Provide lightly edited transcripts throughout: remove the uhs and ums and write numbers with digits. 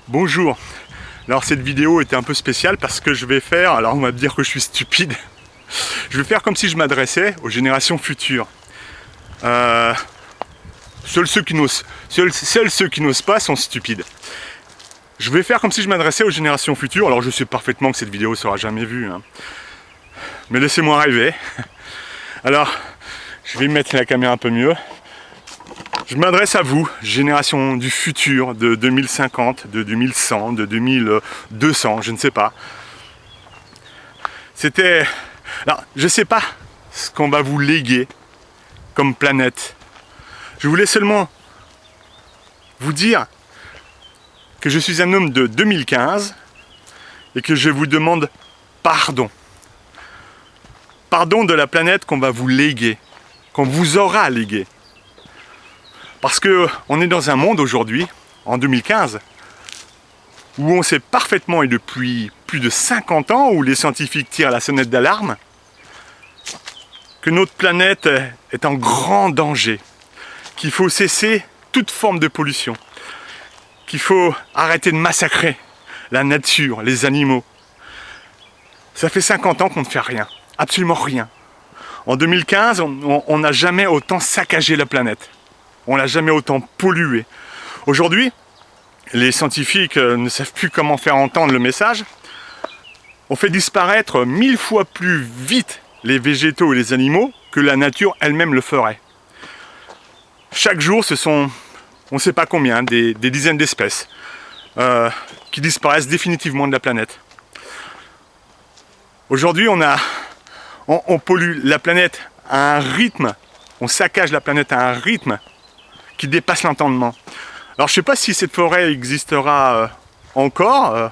Bonjour. Alors cette vidéo était un peu spéciale parce que je vais faire, alors on va me dire que je suis stupide, je vais faire comme si je m'adressais aux générations futures. Seuls ceux qui n'osent pas sont stupides. Je vais faire comme si je m'adressais aux générations futures. Alors je sais parfaitement que cette vidéo sera jamais vue, hein. Mais laissez-moi rêver. Alors, je vais mettre la caméra un peu mieux. Je m'adresse à vous, génération du futur, de 2050, de 2100, de 2200, je ne sais pas. C'était... Alors, je ne sais pas ce qu'on va vous léguer comme planète. Je voulais seulement vous dire que je suis un homme de 2015 et que je vous demande pardon. Pardon de la planète qu'on va vous léguer, qu'on vous aura léguée. Parce qu'on est dans un monde aujourd'hui, en 2015, où on sait parfaitement, et depuis plus de 50 ans, où les scientifiques tirent la sonnette d'alarme, que notre planète est en grand danger, qu'il faut cesser toute forme de pollution, qu'il faut arrêter de massacrer la nature, les animaux. Ça fait 50 ans qu'on ne fait rien, absolument rien. En 2015, on n'a jamais autant saccagé la planète. On l'a jamais autant pollué. Aujourd'hui, les scientifiques ne savent plus comment faire entendre le message. On fait disparaître 1000 fois plus vite les végétaux et les animaux que la nature elle-même le ferait. Chaque jour, ce sont, on ne sait pas combien, des dizaines d'espèces qui disparaissent définitivement de la planète. Aujourd'hui, on pollue la planète à un rythme, on saccage la planète à un rythme qui dépasse l'entendement. Alors je ne sais pas si cette forêt existera encore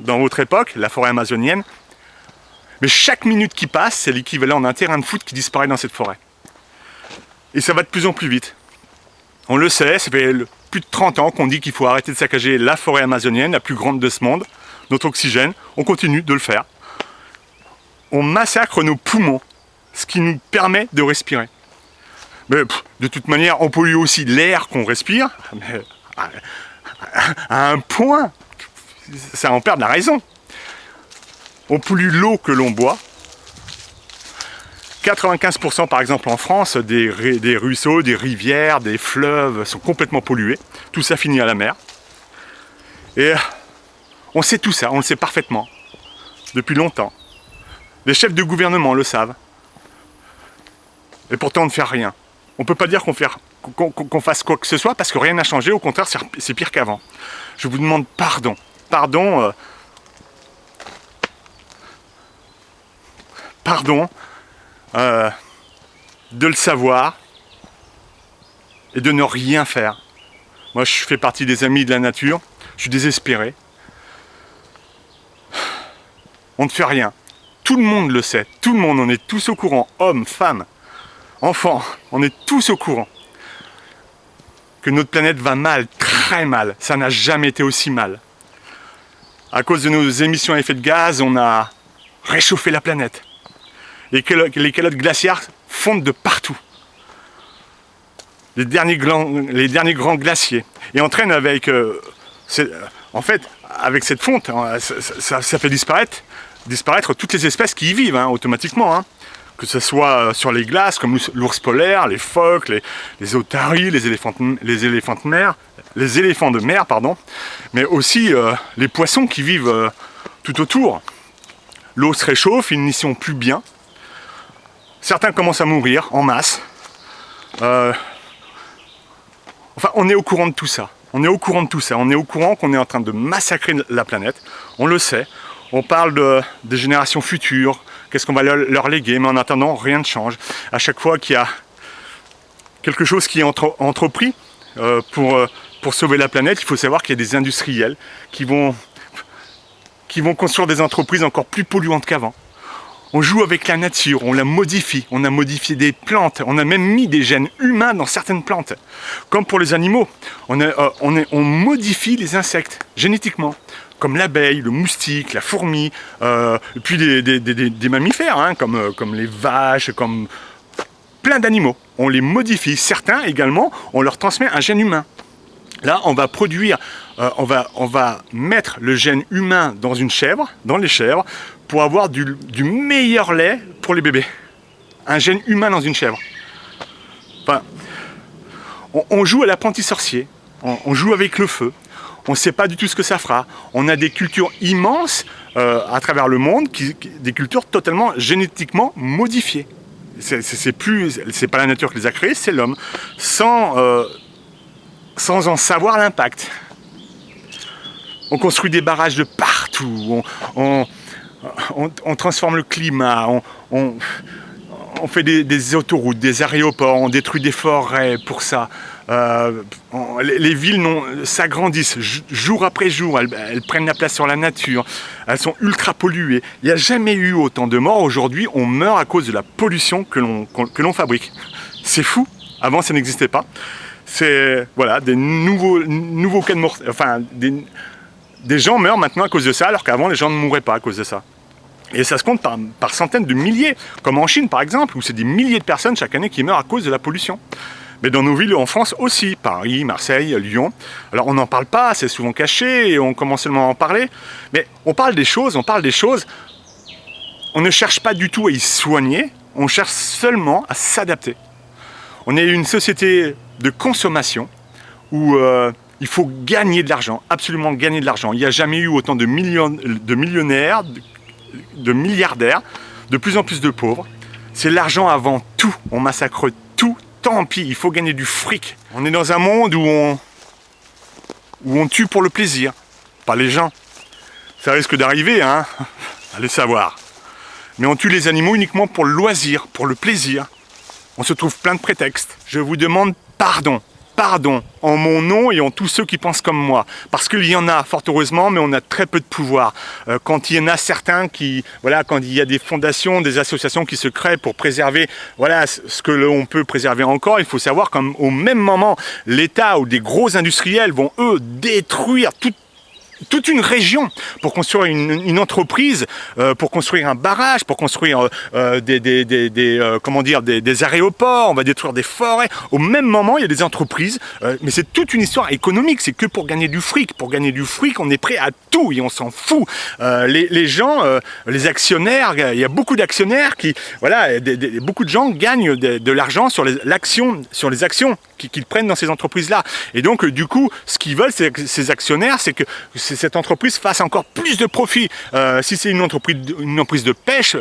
dans votre époque, la forêt amazonienne, mais chaque minute qui passe, c'est l'équivalent d'un terrain de foot qui disparaît dans cette forêt. Et ça va de plus en plus vite. On le sait, ça fait plus de 30 ans qu'on dit qu'il faut arrêter de saccager la forêt amazonienne, la plus grande de ce monde, notre oxygène. On continue de le faire. On massacre nos poumons, ce qui nous permet de respirer. Mais de toute manière, on pollue aussi l'air qu'on respire, mais à un point, ça en perd de la raison. On pollue l'eau que l'on boit. 95% par exemple en France, des ruisseaux, des rivières, des fleuves sont complètement pollués. Tout ça finit à la mer. Et on sait tout ça, on le sait parfaitement, depuis longtemps. Les chefs de gouvernement le savent. Et pourtant on ne fait rien. On ne peut pas dire qu'on fasse quoi que ce soit parce que rien n'a changé, au contraire c'est pire qu'avant. Je vous demande pardon. Pardon. Pardon de le savoir et de ne rien faire. Moi je fais partie des amis de la nature, je suis désespéré. On ne fait rien. Tout le monde le sait, tout le monde, on est tous au courant, hommes, femmes, enfants, on est tous au courant que notre planète va mal, très mal. Ça n'a jamais été aussi mal. À cause de nos émissions à effet de gaz, on a réchauffé la planète. Les calottes glaciaires fondent de partout. Les derniers grands glaciers. Et entraînent avec... en fait, avec cette fonte, ça fait disparaître toutes les espèces qui y vivent, hein, automatiquement. Hein. Que ce soit sur les glaces, comme l'ours polaire, les phoques, les otaries, les éléphants de mer, pardon, mais aussi les poissons qui vivent tout autour. L'eau se réchauffe, ils n'y sont plus bien. Certains commencent à mourir en masse. Enfin, on est au courant de tout ça. On est au courant de tout ça. On est au courant qu'on est en train de massacrer la planète. On le sait. On parle des générations futures. Qu'est-ce qu'on va leur léguer? Mais en attendant, rien ne change. À chaque fois qu'il y a quelque chose qui est entrepris pour sauver la planète, il faut savoir qu'il y a des industriels qui vont construire des entreprises encore plus polluantes qu'avant. On joue avec la nature, on la modifie, on a modifié des plantes, on a même mis des gènes humains dans certaines plantes. Comme pour les animaux, on modifie les insectes génétiquement, comme l'abeille, le moustique, la fourmi, et puis des mammifères, hein, comme les vaches, comme plein d'animaux. On les modifie, certains également, on leur transmet un gène humain. Là, on va produire, on va mettre le gène humain dans une chèvre, dans les chèvres, pour avoir du meilleur lait pour les bébés. Un gène humain dans une chèvre. Enfin, on joue à l'apprenti sorcier, on joue avec le feu, on ne sait pas du tout ce que ça fera. On a des cultures immenses à travers le monde, des cultures totalement génétiquement modifiées. C'est pas la nature qui les a créées, c'est l'homme, sans en savoir l'impact. On construit des barrages de partout, on transforme le climat, on fait des autoroutes, des aéroports, on détruit des forêts pour ça. Les villes s'agrandissent jour après jour, elles prennent la place sur la nature, elles sont ultra polluées. Il n'y a jamais eu autant de morts. Aujourd'hui, on meurt à cause de la pollution que l'on fabrique. C'est fou, avant ça n'existait pas. C'est voilà, des nouveaux cas de mort. Enfin, des gens meurent maintenant à cause de ça, alors qu'avant les gens ne mouraient pas à cause de ça. Et ça se compte par centaines de milliers, comme en Chine par exemple, où c'est des milliers de personnes chaque année qui meurent à cause de la pollution. Mais dans nos villes en France aussi, Paris, Marseille, Lyon. Alors on n'en parle pas, c'est souvent caché, et on commence seulement à en parler. Mais on parle des choses. On ne cherche pas du tout à y soigner, on cherche seulement à s'adapter. On est une société de consommation où il faut gagner de l'argent, absolument gagner de l'argent. Il n'y a jamais eu autant de millionnaires, de milliardaires, de plus en plus de pauvres. C'est l'argent avant tout, on massacre tout, tant pis, il faut gagner du fric. On est dans un monde où on tue pour le plaisir, pas les gens. Ça risque d'arriver, hein, allez savoir. Mais on tue les animaux uniquement pour le loisir, pour le plaisir. On se trouve plein de prétextes. Je vous demande pardon. Pardon, en mon nom et en tous ceux qui pensent comme moi. Parce qu'il y en a, fort heureusement, mais on a très peu de pouvoir. Quand il y en a certains quand il y a des fondations, des associations qui se créent pour préserver, ce que l'on peut préserver encore, il faut savoir qu'au même moment, l'État ou des gros industriels vont, eux, détruire toute une région pour construire une entreprise, pour construire un barrage, pour construire des aéroports, on va détruire des forêts. Au même moment, il y a des entreprises, mais c'est toute une histoire économique, c'est que pour gagner du fric. Pour gagner du fric, on est prêt à tout et on s'en fout. Les gens, les actionnaires, il y a beaucoup d'actionnaires beaucoup de gens gagnent de l'argent sur les actions qu'ils prennent dans ces entreprises-là. Et donc, du coup, ce qu'ils veulent, ces actionnaires, c'est que cette entreprise fasse encore plus de profit. Si c'est une entreprise de pêche,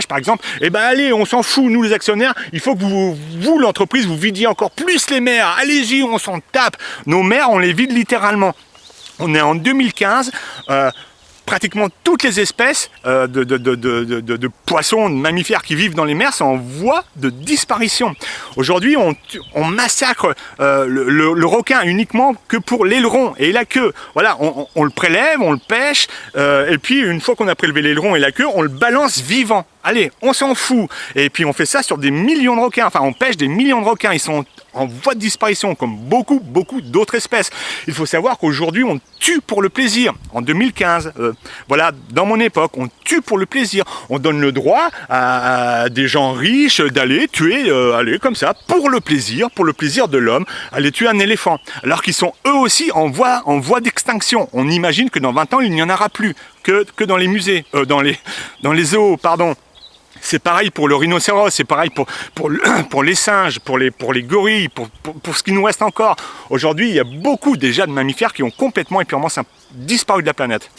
par exemple, allez, on s'en fout, nous les actionnaires, il faut que vous l'entreprise, vous vidiez encore plus les mers. Allez-y, on s'en tape. Nos mers, on les vide littéralement. On est en 2015. Pratiquement toutes les espèces de poissons, de mammifères qui vivent dans les mers sont en voie de disparition. Aujourd'hui, on massacre le requin uniquement que pour l'aileron et la queue. Voilà, on le prélève, on le pêche, et puis une fois qu'on a prélevé l'aileron et la queue, on le balance vivant. Allez, on s'en fout. Et puis on fait ça sur des millions de requins. Enfin, on pêche des millions de requins. Ils sont en voie de disparition, comme beaucoup d'autres espèces. Il faut savoir qu'aujourd'hui, on tue pour le plaisir. En 2015, dans mon époque, on tue pour le plaisir. On donne le droit à des gens riches d'aller tuer, comme ça, pour le plaisir de l'homme, aller tuer un éléphant. Alors qu'ils sont eux aussi en voie d'extinction. On imagine que dans 20 ans, il n'y en aura plus que dans les musées, dans les zoos, pardon. C'est pareil pour le rhinocéros, c'est pareil pour les singes, pour les gorilles, pour ce qui nous reste encore. Aujourd'hui, il y a beaucoup déjà de mammifères qui ont complètement et purement disparu de la planète.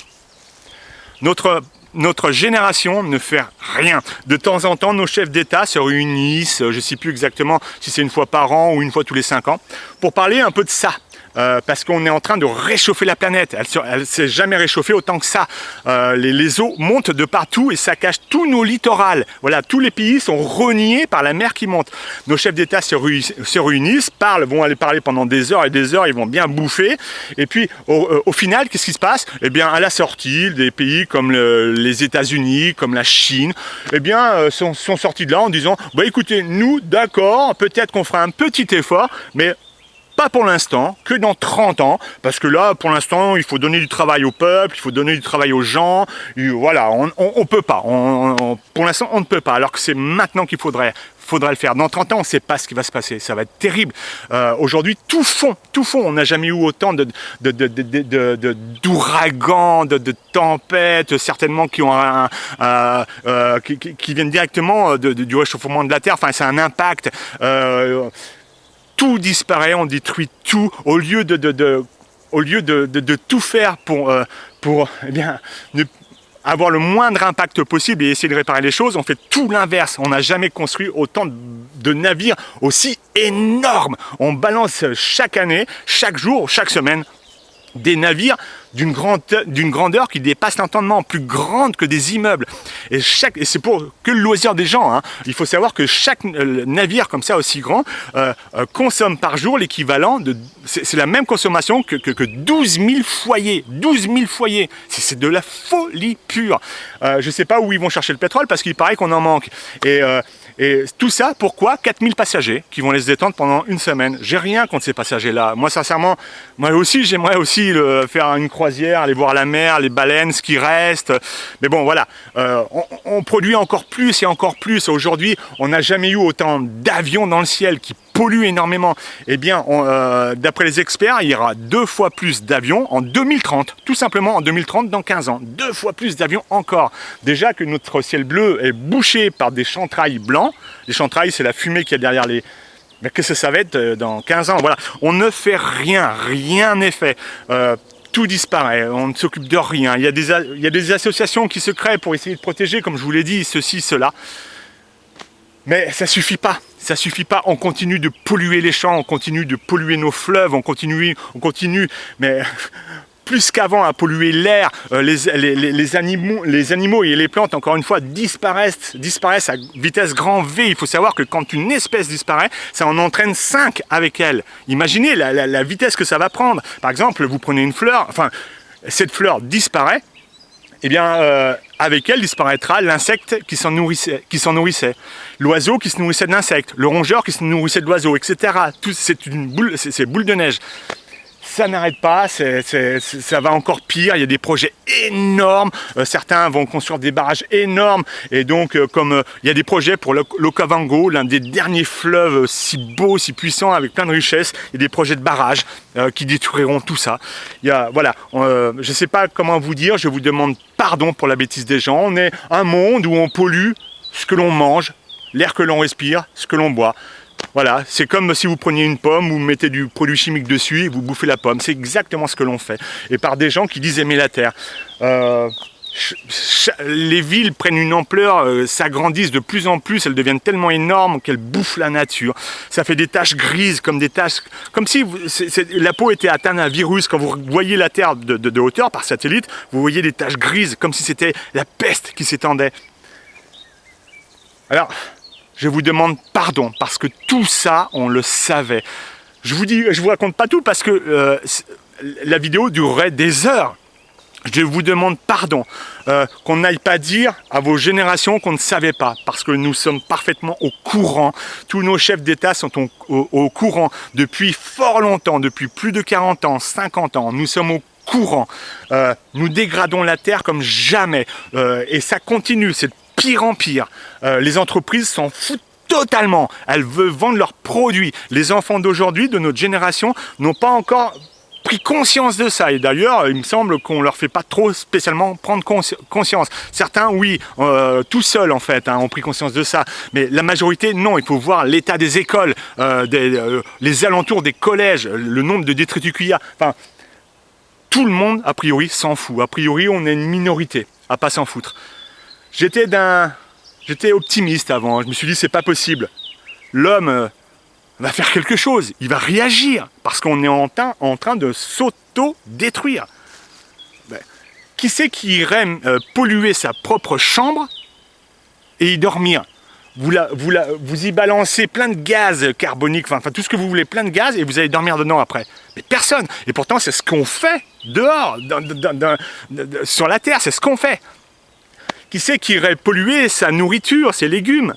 Notre génération ne fait rien. De temps en temps, nos chefs d'État se réunissent, je ne sais plus exactement si c'est une fois par an ou une fois tous les 5 ans, pour parler un peu de ça. Parce qu'on est en train de réchauffer la planète. Elle ne s'est jamais réchauffée autant que ça. Les eaux montent de partout et ça cache tous nos littorales. Voilà, tous les pays sont reniés par la mer qui monte. Nos chefs d'État se réunissent, vont aller parler pendant des heures et des heures, ils vont bien bouffer. Et puis, au final, qu'est-ce qui se passe ? Eh bien, à la sortie, des pays comme les États-Unis, comme la Chine, sont sortis de là en disant « écoutez, nous, d'accord, peut-être qu'on fera un petit effort, mais pas pour l'instant, que dans 30 ans, parce que là, pour l'instant, il faut donner du travail au peuple, il faut donner du travail aux gens, et voilà, on peut pas, pour l'instant, on ne peut pas, alors que c'est maintenant qu'il faudrait faudra le faire. Dans 30 ans, on ne sait pas ce qui va se passer. Ça va être terrible. Aujourd'hui, tout fond. On n'a jamais eu autant d'ouragans, de tempêtes, certainement qui ont qui viennent directement du réchauffement de la Terre. Enfin, c'est un impact. Tout disparaît, on détruit tout au lieu de tout faire pour eh bien, avoir le moindre impact possible et essayer de réparer les choses, on fait tout l'inverse. On n'a jamais construit autant de navires aussi énormes. On balance chaque année, chaque jour, chaque semaine, des navires d'une grandeur qui dépasse l'entendement, plus grande que des immeubles. Et c'est pour que le loisir des gens. Hein. Il faut savoir que chaque navire comme ça aussi grand consomme par jour l'équivalent de... C'est la même consommation que 12 000 foyers. 12 000 foyers. C'est de la folie pure. Je ne sais pas où ils vont chercher le pétrole parce qu'il paraît qu'on en manque. Et tout ça, pourquoi 4000 passagers qui vont les détendre pendant une semaine. J'ai rien contre ces passagers-là. Moi, sincèrement, j'aimerais aussi faire une croisière, aller voir la mer, les baleines, ce qui reste. Mais bon, voilà. On produit encore plus et encore plus. Aujourd'hui, on n'a jamais eu autant d'avions dans le ciel qui polluent énormément. Eh bien, d'après les experts, il y aura 2 fois plus d'avions en 2030. Tout simplement en 2030, dans 15 ans. 2 fois plus d'avions encore. Déjà que notre ciel bleu est bouché par des chantrails blancs. Les chantrails, c'est la fumée qu'il y a derrière les... Mais qu'est-ce que ça va être dans 15 ans? Voilà. On ne fait rien. Rien n'est fait. Tout disparaît, on ne s'occupe de rien. Il y a des associations qui se créent pour essayer de protéger, comme je vous l'ai dit, ceci, cela. Mais ça suffit pas. Ça suffit pas. On continue de polluer les champs, on continue de polluer nos fleuves, on continue, mais plus qu'avant à polluer l'air. Les animaux et les plantes, encore une fois, disparaissent à vitesse grand V. Il faut savoir que quand une espèce disparaît, ça en entraîne 5 avec elle. Imaginez la vitesse que ça va prendre. Par exemple, vous prenez une fleur, enfin, cette fleur disparaît, eh bien, avec elle disparaîtra l'insecte qui s'en nourrissait, l'oiseau qui se nourrissait de l'insecte, le rongeur qui se nourrissait de l'oiseau, etc. C'est boule de neige. Ça n'arrête pas, ça va encore pire, il y a des projets énormes, certains vont construire des barrages énormes, et donc comme il y a des projets pour l'Okavango, l'un des derniers fleuves si beaux, si puissants, avec plein de richesses, il y a des projets de barrages qui détruiront tout ça. Voilà, je ne sais pas comment vous dire, je vous demande pardon pour la bêtise des gens. On est un monde où on pollue ce que l'on mange, l'air que l'on respire, ce que l'on boit. Voilà, c'est comme si vous preniez une pomme, vous mettez du produit chimique dessus et vous bouffez la pomme. C'est exactement ce que l'on fait. Et par des gens qui disent aimer la terre. Les villes prennent une ampleur, s'agrandissent de plus en plus, elles deviennent tellement énormes qu'elles bouffent la nature. Ça fait des taches grises, comme si la peau était atteinte d'un virus. Quand vous voyez la Terre de hauteur par satellite, vous voyez des taches grises, comme si c'était la peste qui s'étendait. Alors... je vous demande pardon, parce que tout ça, on le savait. Je vous raconte pas tout, parce que la vidéo durerait des heures. Je vous demande pardon, qu'on n'aille pas dire à vos générations qu'on ne savait pas, parce que nous sommes parfaitement au courant. Tous nos chefs d'État sont au courant depuis fort longtemps, depuis plus de 40 ans, 50 ans. Nous sommes au courant. Nous dégradons la terre comme jamais, et ça continue, c'est pire en pire. Les entreprises s'en foutent totalement. Elles veulent vendre leurs produits. Les enfants d'aujourd'hui, de notre génération, n'ont pas encore pris conscience de ça. Et d'ailleurs, il me semble qu'on leur fait pas trop spécialement prendre conscience. Certains, oui, tout seuls en fait, ont pris conscience de ça. Mais la majorité, non. Il faut voir l'état des écoles, les alentours des collèges, le nombre de détritus qu'il y a. Enfin, tout le monde, a priori, s'en fout. A priori, on est une minorité à pas s'en foutre. J'étais optimiste avant, je me suis dit c'est pas possible. L'homme va faire quelque chose, il va réagir, parce qu'on est en train de s'auto-détruire. Qui c'est qui irait polluer sa propre chambre et y dormir? Vous y balancez plein de gaz carboniques, enfin tout ce que vous voulez, plein de gaz, et vous allez dormir dedans après. Mais personne. Et pourtant c'est ce qu'on fait dehors, sur la Terre, c'est ce qu'on fait. Qui c'est qui irait polluer sa nourriture, ses légumes?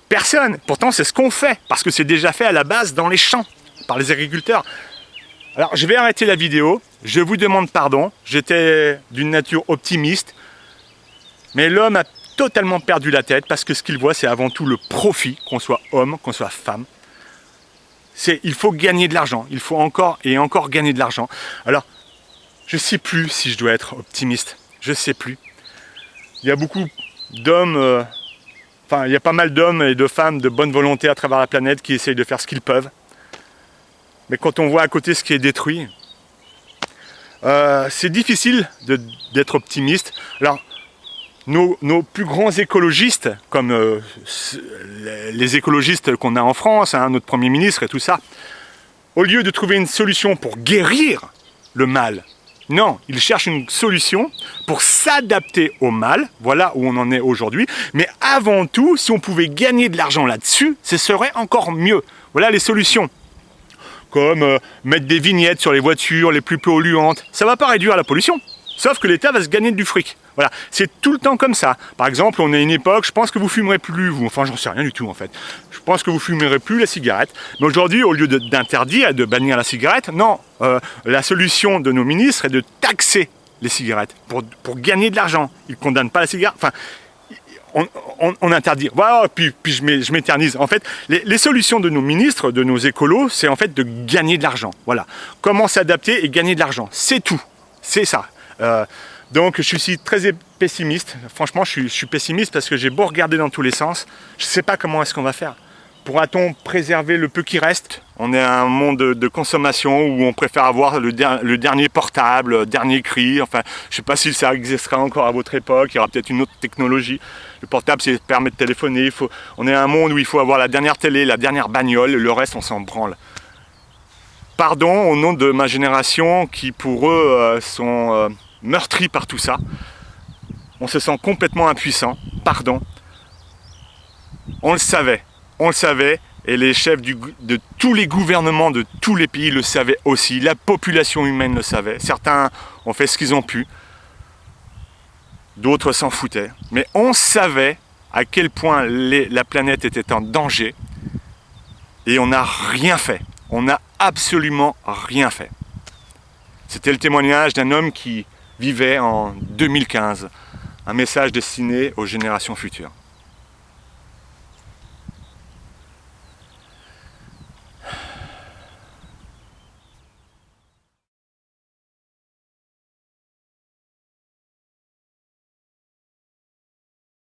Personne. Pourtant, c'est ce qu'on fait, parce que c'est déjà fait à la base dans les champs, par les agriculteurs. Alors, je vais arrêter la vidéo. Je vous demande pardon. J'étais d'une nature optimiste. Mais l'homme a totalement perdu la tête parce que ce qu'ils voient, c'est avant tout le profit, qu'on soit homme, qu'on soit femme. Il faut gagner de l'argent, il faut encore et encore gagner de l'argent. Alors, je ne sais plus si je dois être optimiste, je ne sais plus. Il y a beaucoup d'hommes, il y a pas mal d'hommes et de femmes de bonne volonté à travers la planète qui essayent de faire ce qu'ils peuvent. Mais quand on voit à côté ce qui est détruit, c'est difficile d'être optimiste. Alors, nos plus grands écologistes, comme les écologistes qu'on a en France, hein, notre Premier ministre et tout ça, au lieu de trouver une solution pour guérir le mal, non, ils cherchent une solution pour s'adapter au mal, voilà où on en est aujourd'hui, mais avant tout, si on pouvait gagner de l'argent là-dessus, ce serait encore mieux. Voilà les solutions. Comme mettre des vignettes sur les voitures les plus polluantes, ça ne va pas réduire la pollution, sauf que l'État va se gagner du fric. Voilà, c'est tout le temps comme ça. Par exemple, on est à une époque, je pense que vous fumerez plus, vous. Enfin, j'en sais rien du tout en fait. Je pense que vous fumerez plus la cigarette. Mais aujourd'hui, au lieu d'interdire, de bannir la cigarette, non. La solution de nos ministres est de taxer les cigarettes pour gagner de l'argent. Ils ne condamnent pas la cigarette. Enfin, on interdit. Voilà, puis je m'éternise. En fait, les solutions de nos ministres, de nos écolos, c'est en fait de gagner de l'argent. Voilà. Comment s'adapter et gagner de l'argent. C'est tout. C'est ça. Donc je suis très pessimiste, franchement je suis pessimiste parce que j'ai beau regarder dans tous les sens, je ne sais pas comment est-ce qu'on va faire. Pourra-t-on préserver le peu qui reste? On est à un monde de consommation où on préfère avoir le dernier portable, le dernier cri, enfin je ne sais pas si ça existera encore à votre époque, il y aura peut-être une autre technologie. Le portable ça permet de téléphoner, on est à un monde où il faut avoir la dernière télé, la dernière bagnole, le reste on s'en branle. Pardon au nom de ma génération qui pour eux sont... meurtri par tout ça, on se sent complètement impuissant, pardon, on le savait, et les chefs de tous les gouvernements de tous les pays le savaient aussi, la population humaine le savait, certains ont fait ce qu'ils ont pu, d'autres s'en foutaient, mais on savait à quel point la planète était en danger, et on n'a rien fait, on n'a absolument rien fait. C'était le témoignage d'un homme qui vivait en 2015, un message destiné aux générations futures.